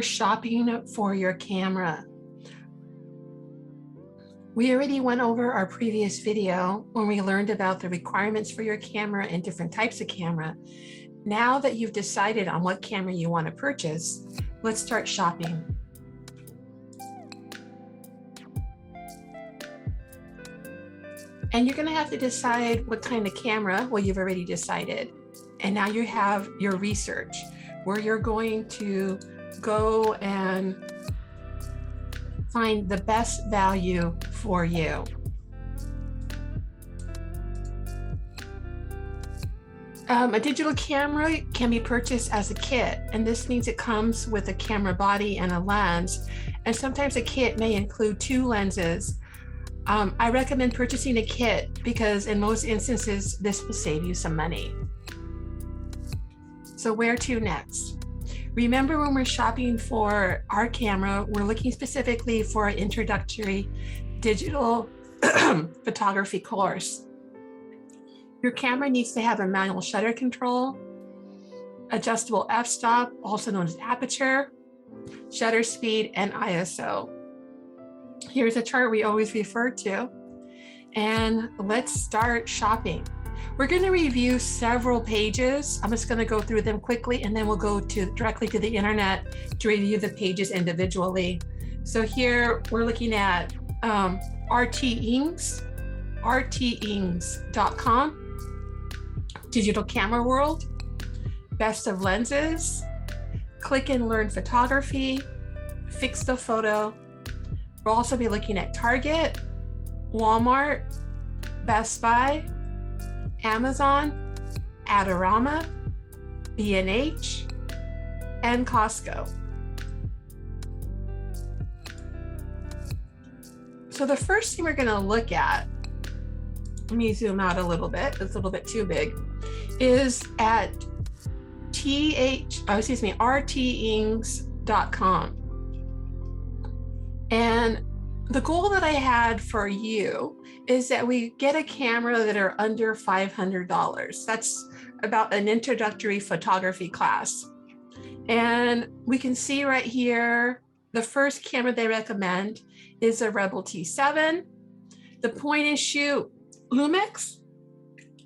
for shopping for your camera. We already went over our previous video when we learned about the requirements for your camera and different types of camera. Now that you've decided on what camera you want to purchase, let's start shopping. And you're going to have to decide what kind of camera. Well, you've already decided. And now you have your research where you're going to go and find the best value for you. A digital camera can be purchased as a kit, and this means it comes with a camera body and a lens. And sometimes a kit may include 2 lenses. I recommend purchasing a kit because in most instances, this will save you some money. So where to next? Remember, when we're shopping for our camera, we're looking specifically for an introductory digital photography course. Your camera needs to have a manual shutter control, adjustable f-stop, also known as aperture, shutter speed, and ISO. Here's a chart we always refer to, and let's start shopping. We're going to review several pages. I'm just going to go through them quickly, and then we'll go directly to the internet to review the pages individually. So here we're looking at rtings.com, Digital Camera World, Best of Lenses, Click and Learn Photography, Fix the Photo. We'll also be looking at Target, Walmart, Best Buy, Amazon, Adorama, B&H, and Costco. So the first thing we're going to look at, let me zoom out a little bit, it's a little bit too big, is at rtings.com. And the goal that I had for you is that we get a camera that are under $500. That's about an introductory photography class. And we can see right here, the first camera they recommend is a Rebel T7, the point and shoot Lumix,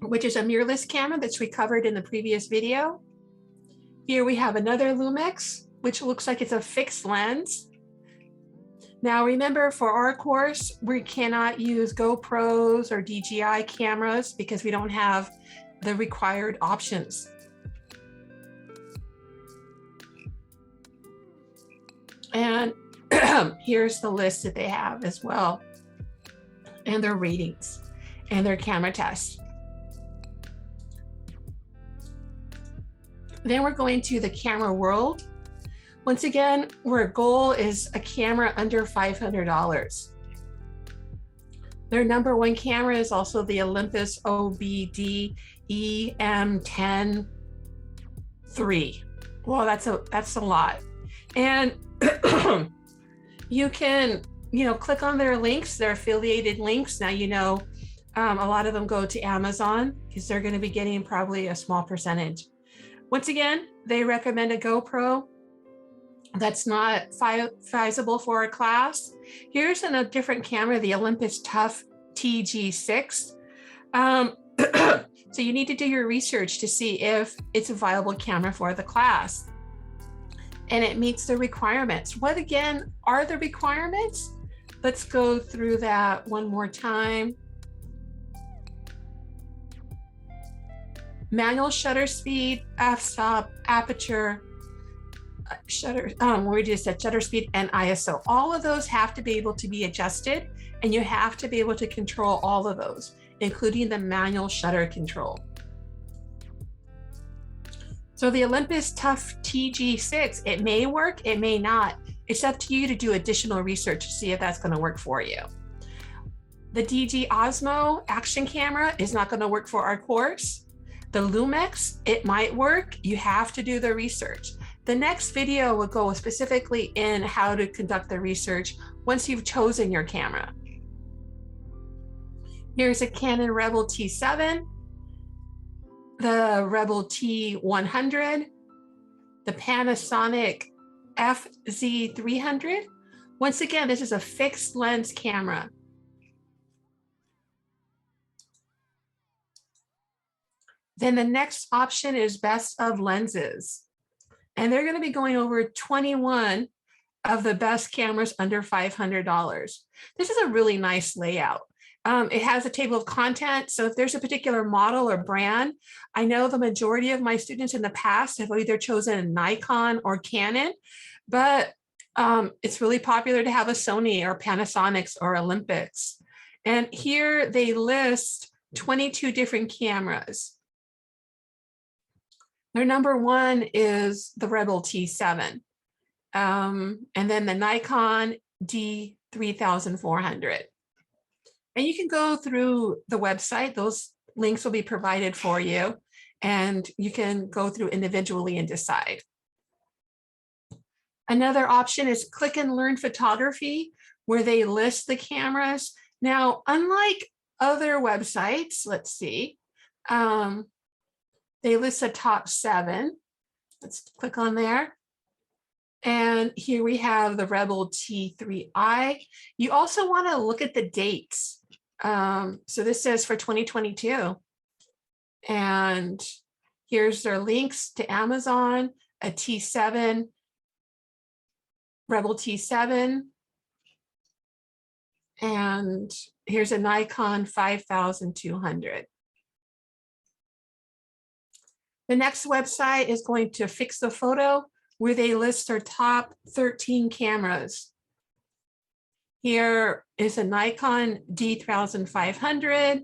which is a mirrorless camera that's we covered in the previous video. Here we have another Lumix, which looks like it's a fixed lens. Now remember, for our course, we cannot use GoPros or DJI cameras because we don't have the required options. And here's the list that they have as well, and their ratings and their camera tests. Then we're going to the camera world. Once again, our goal is a camera under $500. Their number 1 camera is also the Olympus OBD EM10 III. Well, that's a lot. And you can, click on their links, their affiliated links. Now, a lot of them go to Amazon because they're going to be getting probably a small percentage. Once again, they recommend a GoPro. That's not feasible for a class. Here's a different camera, the Olympus Tough TG6. So you need to do your research to see if it's a viable camera for the class and it meets the requirements. What again are the requirements? Let's go through that one more time. Manual shutter speed, f-stop, aperture, shutter speed, and ISO. All of those have to be able to be adjusted, and you have to be able to control all of those, including the manual shutter control. So the Olympus Tough TG6, it may work, it may not. It's up to you to do additional research to see if that's going to work for you. The DG Osmo action camera is not going to work for our course. The Lumix, it might work. You have to do the research. The next video will go specifically in how to conduct the research once you've chosen your camera. Here's a Canon Rebel T7, the Rebel T100, the Panasonic FZ300. Once again, this is a fixed lens camera. Then the next option is best of lenses. And they're going to be going over 21 of the best cameras under $500. This is a really nice layout. It has a table of content. So if there's a particular model or brand, I know the majority of my students in the past have either chosen Nikon or Canon, but it's really popular to have a Sony or Panasonic or Olympus. And here they list 22 different cameras. Their number one is the Rebel T7. And then the Nikon D3400. And you can go through the website. Those links will be provided for you. And you can go through individually and decide. Another option is Click and Learn Photography, where they list the cameras. Now, unlike other websites, let's see, they list the top 7. Let's click on there. And here we have the Rebel T3i. You also want to look at the dates. So this says for 2022. And here's their links to Amazon, a T7, Rebel T7. And here's a Nikon 5200. The next website is going to Fix the Photo, where they list their top 13 cameras. Here is a Nikon D3500,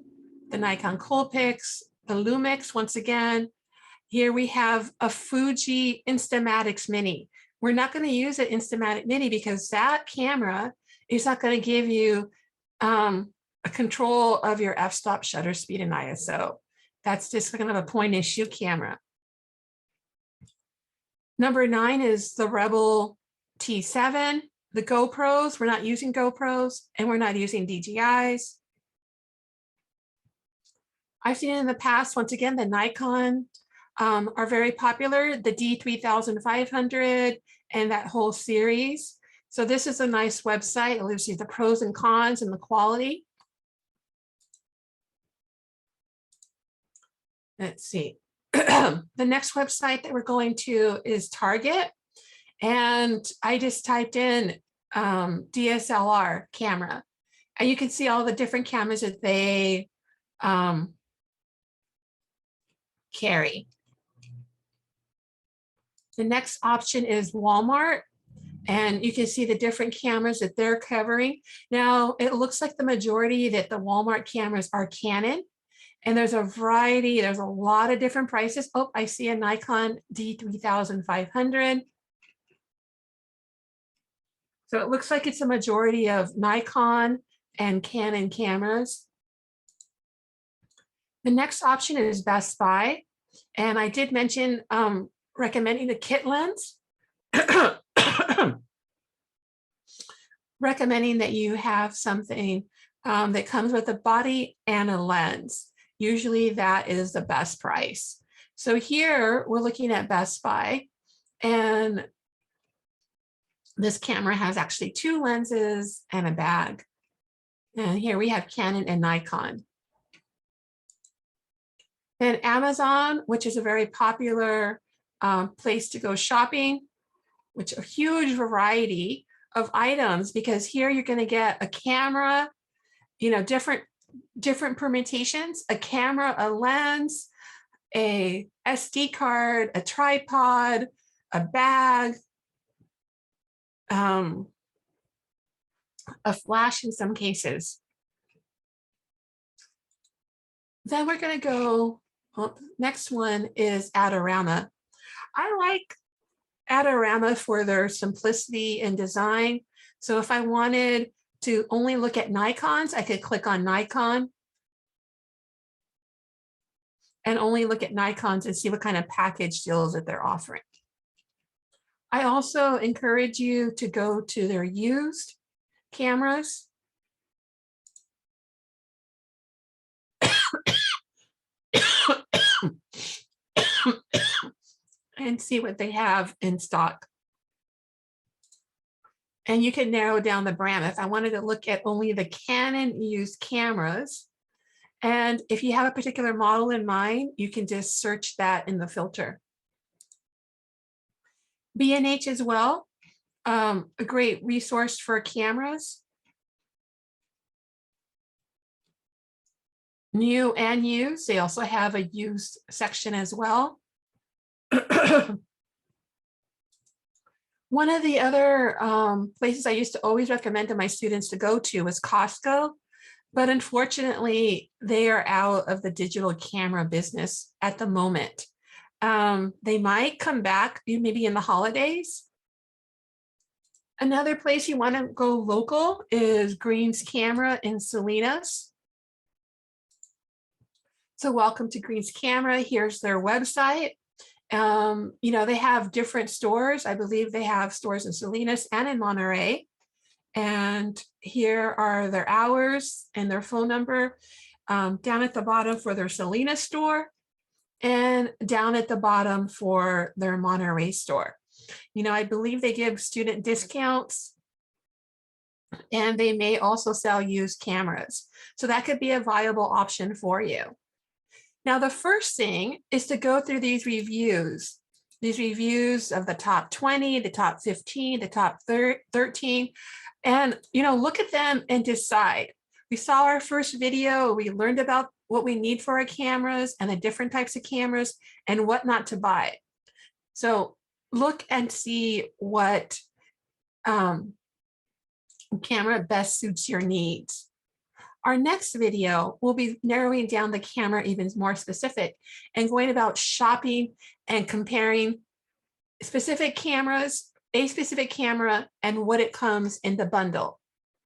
the Nikon Coolpix, the Lumix once again. Here we have a Fuji Instamatic Mini. We're not going to use an Instamatic Mini because that camera is not going to give you a control of your f-stop, shutter speed, and ISO. That's just kind of a point and shoot camera. Number 9 is the Rebel T7, the GoPros. We're not using GoPros and we're not using DJIs. I've seen in the past, once again, the Nikon are very popular, the D3500 and that whole series. So this is a nice website. It gives you the pros and cons and the quality. Let's see. The next website that we're going to is Target. And I just typed in DSLR camera. And you can see all the different cameras that they carry. The next option is Walmart. And you can see the different cameras that they're covering. Now, it looks like the majority that the Walmart cameras are Canon. And there's a variety, there's a lot of different prices. Oh, I see a Nikon D3500. So it looks like it's a majority of Nikon and Canon cameras. The next option is Best Buy. And I did mention recommending the kit lens. Recommending that you have something that comes with a body and a lens. Usually that is the best price. So here we're looking at Best Buy, and this camera has actually 2 lenses and a bag. And here we have Canon and Nikon. Then Amazon, which is a very popular place to go shopping, which a huge variety of items, because here you're going to get a camera, you know, different permutations, a camera, a lens, a SD card, a tripod, a bag, a flash in some cases. Then we're going to go, well, next one is Adorama. I like Adorama for their simplicity and design. So if I wanted to only look at Nikons, I could click on Nikon and only look at Nikons and see what kind of package deals that they're offering. I also encourage you to go to their used cameras. And see what they have in stock. And you can narrow down the brand. If I wanted to look at only the Canon used cameras, and if you have a particular model in mind, you can just search that in the filter. B&H as well, a great resource for cameras. New and used. They also have a used section as well. One of the other places I used to always recommend to my students to go to was Costco, but unfortunately, they are out of the digital camera business at the moment. They might come back maybe in the holidays. Another place you want to go local is Green's Camera in Salinas. So welcome to Green's Camera. Here's their website. You know, they have different stores. I believe they have stores in Salinas and in Monterey. And here are their hours and their phone number down at the bottom for their Salinas store and down at the bottom for their Monterey store. You know, I believe they give student discounts and they may also sell used cameras. So that could be a viable option for you. Now, the first thing is to go through these reviews of the top 20, the top 15, the top 13, and, you know, look at them and decide. We saw our first video, we learned about what we need for our cameras and the different types of cameras and what not to buy. So look and see what camera best suits your needs. Our next video will be narrowing down the camera even more specific and going about shopping and comparing specific cameras, a specific camera, and what it comes in the bundle.